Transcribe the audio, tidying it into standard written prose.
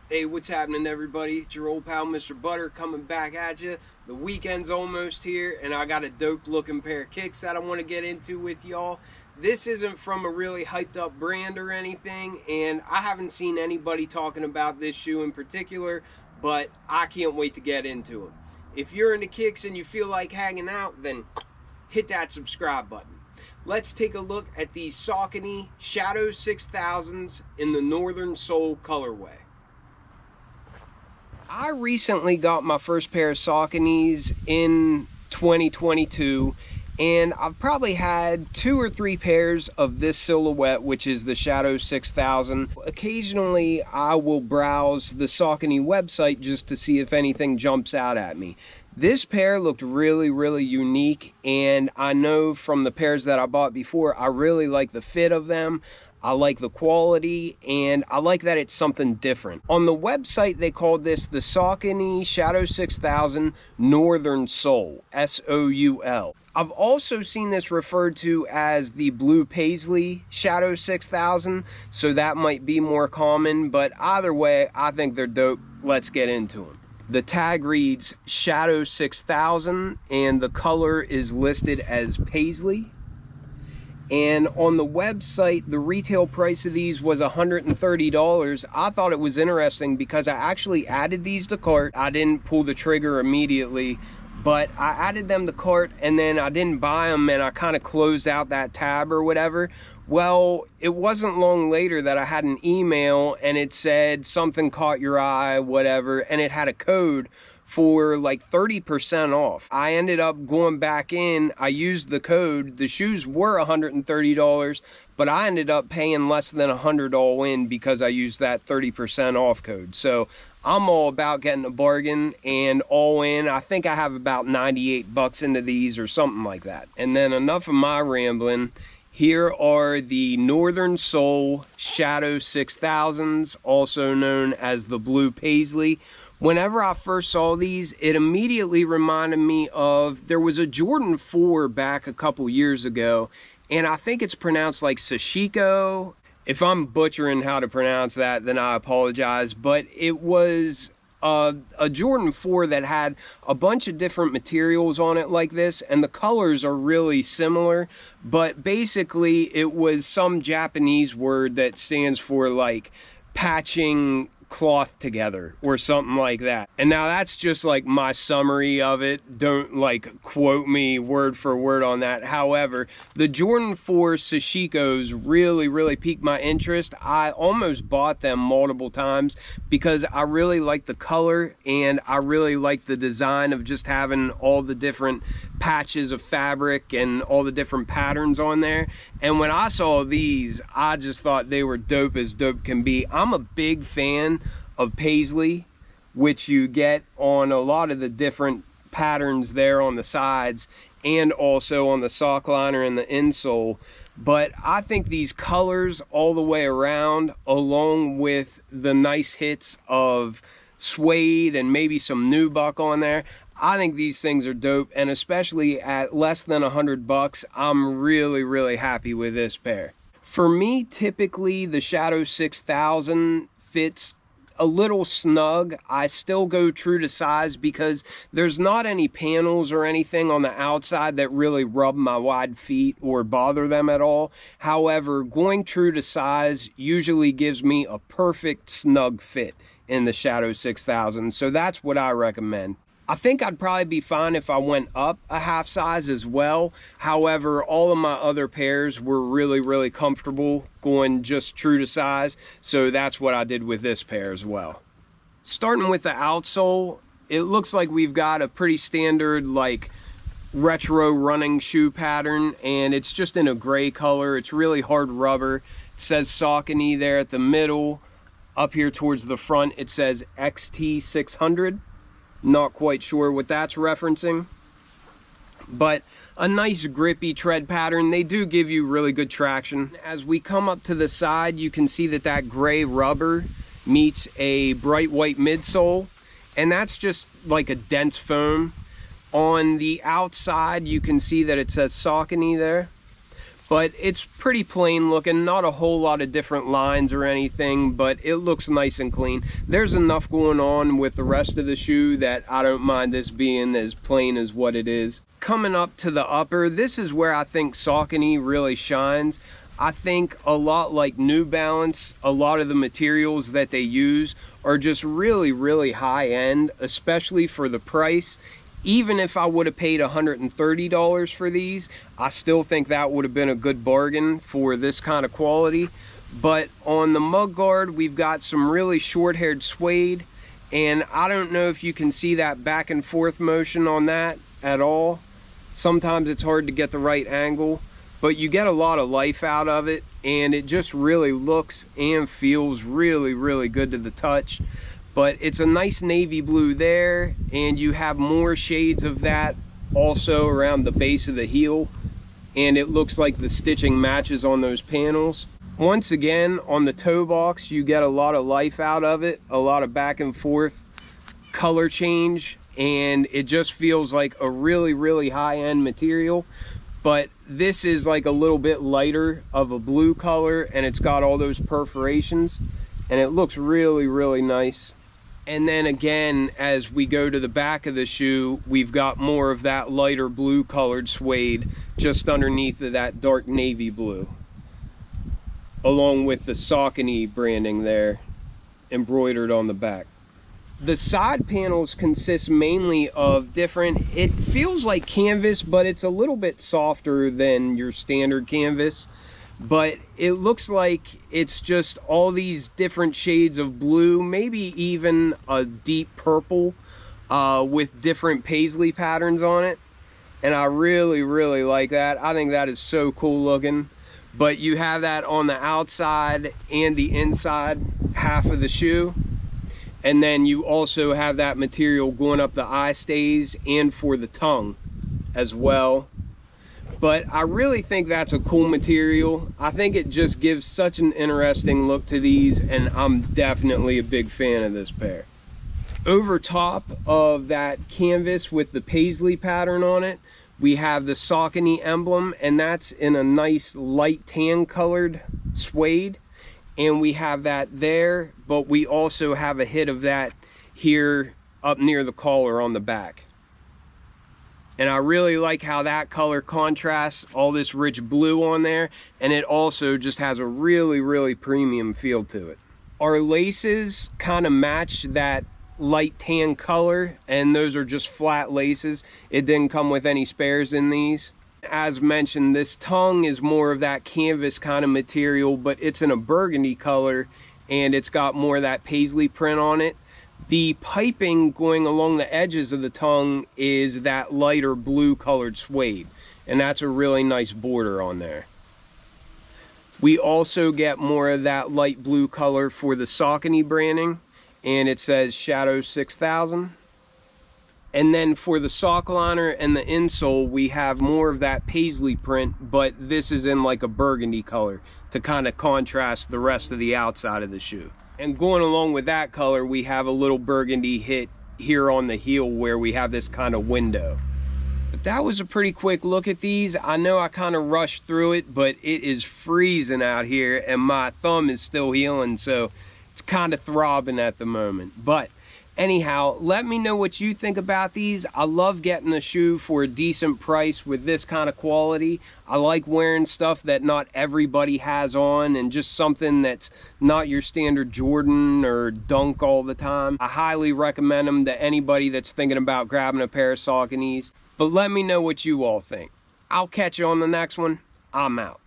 Hey, what's happening, everybody? It's your old pal, Mr. Butter, coming back at you. The weekend's almost here, and I got a dope-looking pair of kicks that I want to get into with y'all. This isn't from a really hyped-up brand or anything, and I haven't seen anybody talking about this shoe in particular, but I can't wait to get into them. If you're into kicks and you feel like hanging out, then hit that subscribe button. Let's take a look at these Saucony Shadow 6000s in the Northern Soul colorway. I recently got my first pair of Sauconys in 2022, and I've probably had 2 or 3 pairs of this silhouette, which is the Shadow 6000. Occasionally I will browse the Saucony website just to see if anything jumps out at me. This pair looked really unique, and I know from the pairs that I bought before, I really like the fit of them. I like the quality, and I like that it's something different. On the website, they called this the Saucony Shadow 6000 Northern Soul, S-O-U-L. I've also seen this referred to as the Blue Paisley Shadow 6000, so that might be more common, but either way, I think they're dope. Let's get into them. The tag reads Shadow 6000, and the color is listed as Paisley. And on the website, the retail price of these was $130. I thought it was interesting because I actually added these to cart. I didn't pull the trigger immediately, but I added them to cart, and then I didn't buy them, and I kind of closed out that tab or whatever. Well, it wasn't long later that I had an email, and it said something caught your eye, whatever, and it had a code for like 30% off. I ended up going back in, I used the code, the shoes were $130, but I ended up paying less than $100 all in because I used that 30% off code. So I'm all about getting a bargain, and all in, I think I have about 98 bucks into these or something like that. And then enough of my rambling. Here are the Northern Soul Shadow 6000s, also known as the Blue Paisley. Whenever I first saw these, it immediately reminded me of, there was a Jordan 4 back a couple years ago, and I think it's pronounced like Sashiko. If I'm butchering how to pronounce that, then I apologize, but it was a Jordan 4 that had a bunch of different materials on it like this, and the colors are really similar, but basically it was some Japanese word that stands for like patching cloth together or something like that. And now that's just like my summary of it. Don't like quote me word for word on that. However, the Jordan 4 Sashikos really piqued my interest. I almost bought them multiple times because I really like the color, and I really like the design of just having all the different patches of fabric and all the different patterns on there. And when I saw these, I just thought they were dope as dope can be. I'm a big fan of Paisley, which you get on a lot of the different patterns there on the sides and also on the sock liner and the insole. But I think these colors all the way around, along with the nice hits of suede and maybe some nubuck on there, I think these things are dope, and especially at less than $100, I'm really happy with this pair. For me, typically the Shadow 6000 fits a little snug. I still go true to size because there's not any panels or anything on the outside that really rub my wide feet or bother them at all. However, going true to size usually gives me a perfect snug fit in the Shadow 6000, so that's what I recommend. I think I'd probably be fine if I went up a half size as well. However, all of my other pairs were really comfortable going just true to size, so that's what I did with this pair as well. Starting with the outsole, it looks like we've got a pretty standard like retro running shoe pattern, and it's just in a gray color. It's really hard rubber. It says Saucony there at the middle. Up here towards the front, it says XT600. Not quite sure what that's referencing, but a nice grippy tread pattern. They do give you really good traction. As we come up to the side, you can see that that gray rubber meets a bright white midsole, and that's just like a dense foam. On the outside, you can see that it says Saucony there. but it's pretty plain looking, not a whole lot of different lines or anything, but it looks nice and clean. There's enough going on with the rest of the shoe that I don't mind this being as plain as what it is. Coming up to the upper, this is where I think Saucony really shines. I think a lot like New Balance, a lot of the materials that they use are just really high end, especially for the price. Even if I would have paid $130 for these, I still think that would have been a good bargain for this kind of quality. But on the mud guard, we've got some really short-haired suede, and I don't know if you can see that back and forth motion on that at all. Sometimes it's hard to get the right angle, but you get a lot of life out of it, and it just really looks and feels really good to the touch. But it's a nice navy blue there, and you have more shades of that also around the base of the heel, and it looks like the stitching matches on those panels. Once again, on the toe box, you get a lot of life out of it, a lot of back and forth color change, and it just feels like a really high-end material. But this is like a little bit lighter of a blue color, and it's got all those perforations, and it looks really nice. And then again, as we go to the back of the shoe, we've got more of that lighter blue colored suede just underneath of that dark navy blue, along with the Saucony branding there embroidered on the back. The side panels consist mainly of different, it feels like canvas, but it's a little bit softer than your standard canvas. But it looks like it's just all these different shades of blue, maybe even a deep purple with different paisley patterns on it. And I really like that. I think that is so cool looking. But you have that on the outside and the inside half of the shoe. And then you also have that material going up the eye stays and for the tongue as well. But I really think that's a cool material. I think it just gives such an interesting look to these, and I'm definitely a big fan of this pair. Over top of that canvas with the paisley pattern on it, we have the Saucony emblem, and that's in a nice light tan colored suede. And we have that there, but we also have a hit of that here up near the collar on the back. And I really like how that color contrasts all this rich blue on there, and it also just has a really premium feel to it. Our laces kind of match that light tan color, and those are just flat laces. It didn't come with any spares in these. As mentioned, this tongue is more of that canvas kind of material, but it's in a burgundy color, and it's got more of that paisley print on it. The piping going along the edges of the tongue is that lighter blue colored suede, and that's a really nice border on there. We also get more of that light blue color for the Saucony branding, and it says Shadow 6000. And then for the sock liner and the insole, we have more of that paisley print, but this is in like a burgundy color to kind of contrast the rest of the outside of the shoe. And going along with that color, we have a little burgundy hit here on the heel where we have this kind of window. But that was a pretty quick look at these. I know I kind of rushed through it, but it is freezing out here and my thumb is still healing, so it's kind of throbbing at the moment. But anyhow, let me know what you think about these. I love getting a shoe for a decent price with this kind of quality. I like wearing stuff that not everybody has on, and just something that's not your standard Jordan or Dunk all the time. I highly recommend them to anybody that's thinking about grabbing a pair of Sauconys. But let me know what you all think. I'll catch you on the next one. I'm out.